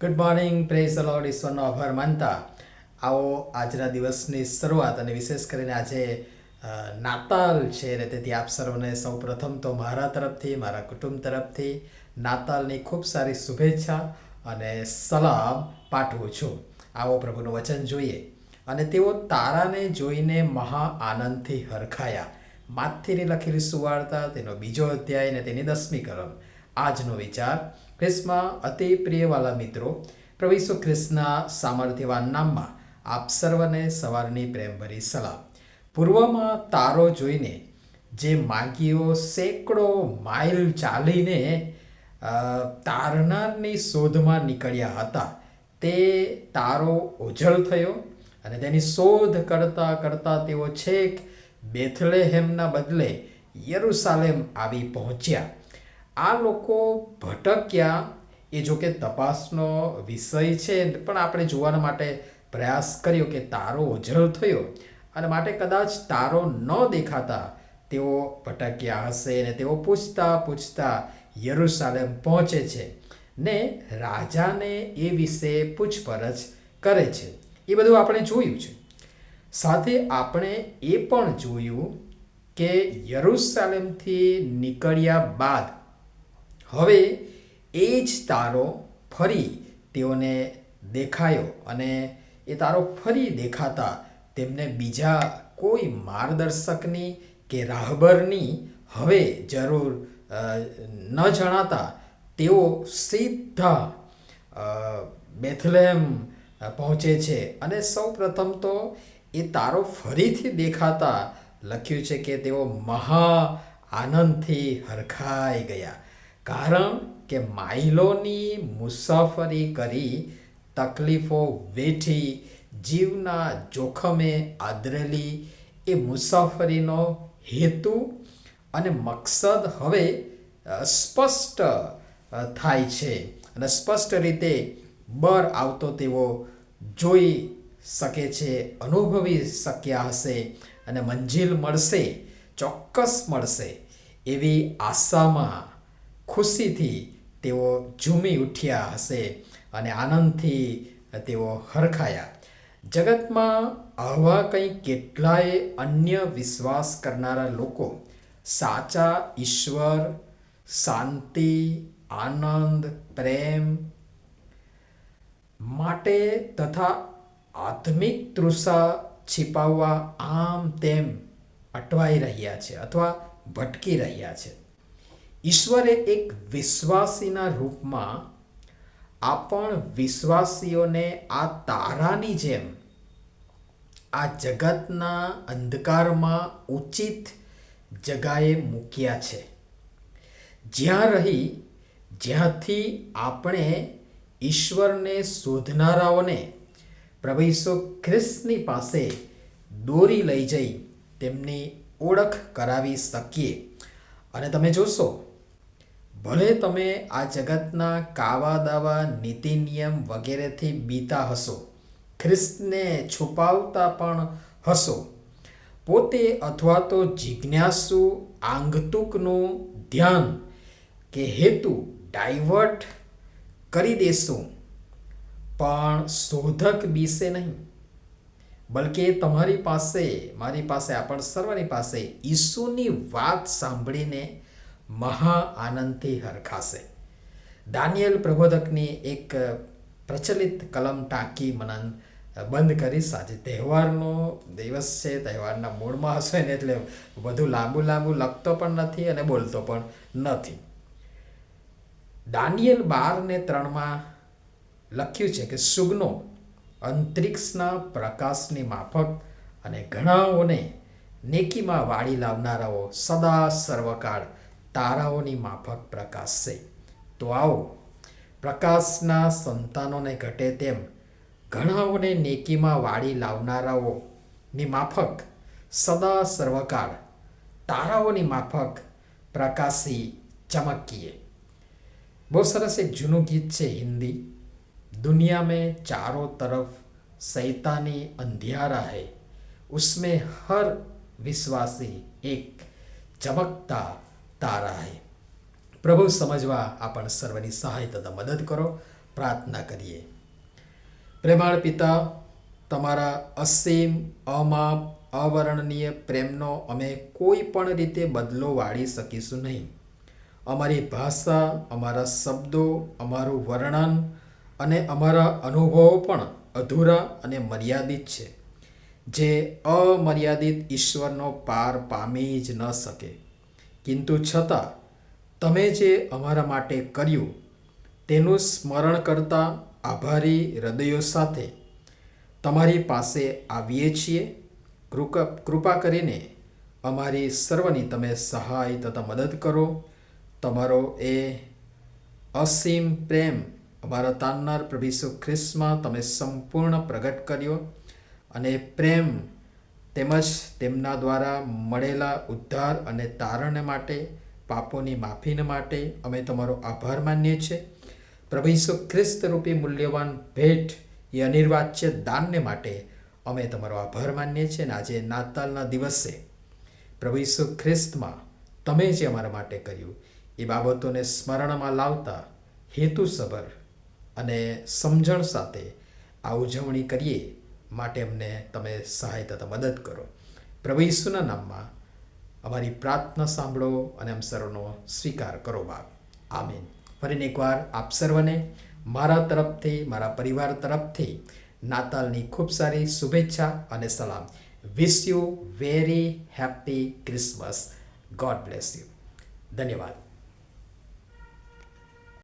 Good morning, praise the lord. ઈશ્વરનો આભાર માનતા આવો આજના દિવસની શરૂઆત, અને વિશેષ કરીને આજે નાતાલ છે, અને તેથી આપ સર્વને સૌ પ્રથમ તો મારા તરફથી, મારા કુટુંબ તરફથી નાતાલની ખૂબ સારી શુભેચ્છા અને સલામ પાઠવું છું. આવો પ્રભુનું વચન જોઈએ. અને તેઓ તારાને જોઈને મહા આનંદથી હરખાયા. માથેની લખેલી સુવાર્તા, તેનો 2 અધ્યાય અને તેની 10મી કલમ. આજનો વિચાર: ખ્રિસ્તમાં અતિ પ્રિયવાલા મિત્રો, પ્રભુ ઈસુ ખ્રિસ્તના સામર્થ્યવાન નામમાં આપ સર્વને સવારની પ્રેમભરી સલામ. પૂર્વમાં તારો જોઈને જે માગીઓ સેંકડો માઇલ ચાલીને તારનારની શોધમાં નીકળ્યા હતા, તે તારો ઓઝલ થયો, અને તેની શોધ કરતાં કરતાં તેઓ છેક બેથલેહેમના બદલે યરુસાલેમ આવી પહોંચ્યા. આ લોકો ભટક્યા એ જો કે તપાસનો વિષય છે, પણ આપણે જોવાના માટે પ્રયાસ કર્યો કે તારો ઓઝલ થયો, અને માટે કદાચ તારો ન દેખાતા તેઓ ભટક્યા હશે. અને તેઓ પૂછતા પૂછતા યરુસાલેમ પહોંચે છે ને રાજાને એ વિશે પૂછપરછ કરે છે. એ બધું આપણે જોયું છે. સાથે આપણે એ પણ જોયું કે યરુસાલેમથી નીકળ્યા બાદ હવે એ જ તારો ફરી તેઓને દેખાયો, અને એ તારો ફરી દેખાતા તેમને બીજા કોઈ માર્ગદર્શકની કે રાહબરની હવે જરૂર ન જણાતા તેઓ સીધા બેથલેહેમ પહોંચે છે. અને સૌ પ્રથમ તો એ તારો ફરીથી દેખાતા લખ્યું છે કે તેઓ મહા આનંદથી હરખાઈ ગયા, કારણ કે માઇલોની મુસાફરી કરી, તકલીફો વેઠી, જીવના જોખમે આદરેલી એ મુસાફરીનો હેતુ અને મકસદ હવે સ્પષ્ટ થાય છે, અને સ્પષ્ટ રીતે બર આવતો તેઓ જોઈ શકે છે, અનુભવી શક્યા હશે, અને મંજિલ મળશે, ચોક્કસ મળશે એવી આશામાં ખુશીથી તેઓ ઝૂમી ઉઠ્યા હશે, અને આનંદથી તેઓ હરખાયા. જગતમાં આવા કંઈ કેટલાય અન્ય વિશ્વાસ કરનારા લોકો સાચા ઈશ્વર, શાંતિ, આનંદ, પ્રેમ માટે તથા આત્મિક તૃષા छिपावવા આમ તેમ અટવાઈ રહ્યા છે અથવા ભટકી રહ્યા છે. ઈશ્વરે એક વિશ્વાસીના રૂપમાં આપણ વિશ્વાસીઓને આ તારાની જેમ આ જગતના અંધકારમાં ઉચિત જગાએ મૂક્યા છે, જ્યાંથી આપણે ઈશ્વરને શોધનારાઓને પ્રભુ ઈસુ ખ્રિસ્તની પાસે દોરી લઈ જઈ તેમની ઓળખ કરાવી શકીએ. અને તમે જોશો, ભલે તમે આ જગતના કાવા દાવા, નીતિ નિયમ વગેરેથી બીતા હશો, ખ્રિસ્તને છુપાવતા પણ હશો, પોતે અથવા તો જિજ્ઞાસુ આંગતુકનું ધ્યાન કે હેતુ ડાયવર્ટ કરી દેશું, પણ શોધક બીશે નહીં, બલકે તમારી પાસે, મારી પાસે, આપણ સર્વની પાસે ઈસુની વાત સાંભળીને મહા આનંદથી હરખાશે. દાનિયેલ પ્રબોધકની એક પ્રચલિત કલમ ટાંકી મનન બંધ કરીશ. આજે તહેવારનો દિવસ છે, તહેવારના મૂડમાં હશે ને, એટલે વધુ લાંબુ લખતો પણ નથી અને બોલતો પણ નથી. દાનિયેલ 12:3 લખ્યું છે કે સુગનો અંતરિક્ષના પ્રકાશની માફક અને ઘણાઓને નેકીમાં વાળી લાવનારાઓ સદા સર્વકાળ તારાઓની માફક પ્રકાશશે. તો આવો, પ્રકાશના સંતાનોને ઘટે તેમ ઘણાઓને નેકીમાં વાળી લાવનારાઓની માફક સદા સર્વકાળ તારાઓની માફક પ્રકાશી ચમકીએ. બહુ સરસ એક જૂનું ગીત છે હિન્દી, दुनिया में चारों तरफ शैतानी अंधियारा है, उसमें हर विश्वासी एक चमकता तारा है. પ્રભુ સમજવા આપણ સર્વની સહાય તથા મદદ કરો. પ્રાર્થના કરીએ. પ્રેમાળ પિતા, તમારા અસીમ, અમાપ, અવર્ણનીય પ્રેમનો અમે કોઈ પણ રીતે બદલો વાળી શકીશું નહીં. અમારી ભાષા, અમારા શબ્દો, અમારું વર્ણન અને અમારા અનુભવો પણ અધૂરા અને મર્યાદિત છે, જે અમર્યાદિત ઈશ્વરનો પાર પામી જ ન શકે. કિંતુ છતાં તમે જે અમારા માટે કર્યું તેનું સ્મરણ કરતા આભારી હૃદયો સાથે તમારી પાસે આવીએ છીએ. કૃપા કરીને અમારી સર્વની તમે સહાય તથા મદદ કરો. તમારો એ અસીમ પ્રેમ અમારા તારનાર પ્રભુ ઈસુ ખ્રિસ્તમાં તમે સંપૂર્ણ પ્રગટ કર્યો, અને પ્રેમ તેમજ તેમના દ્વારા મળેલા ઉદ્ધાર અને તારણને માટે, પાપોની માફીને માટે અમે તમારો આભાર માનીએ છીએ. પ્રભુ ઈસુ ખ્રિસ્ત રૂપી મૂલ્યવાન ભેટ, એ અનિર્વાચ્ય દાનને માટે અમે તમારો આભાર માનીએ છીએ. અને આજે નાતાલના દિવસે પ્રભુ ઈસુ ખ્રિસ્તમાં તમે જે અમારા માટે કર્યું એ બાબતોને સ્મરણમાં લાવતા હેતુસભર અને સમજણ સાથે આ ઉજવણી કરીએ માટે અમને તમે સહાય તથા મદદ કરો. પ્રભુ ઈસુના નામમાં અમારી પ્રાર્થના સાંભળો અને આમ સર્વનો સ્વીકાર કરો બાપ. આમીન. ફરીને એકવાર આપ સર્વને મારા તરફથી, મારા પરિવાર તરફથી નાતાલની ખૂબ સારી શુભેચ્છા અને સલામ. Wish you very happy Christmas. God bless you. ધન્યવાદ.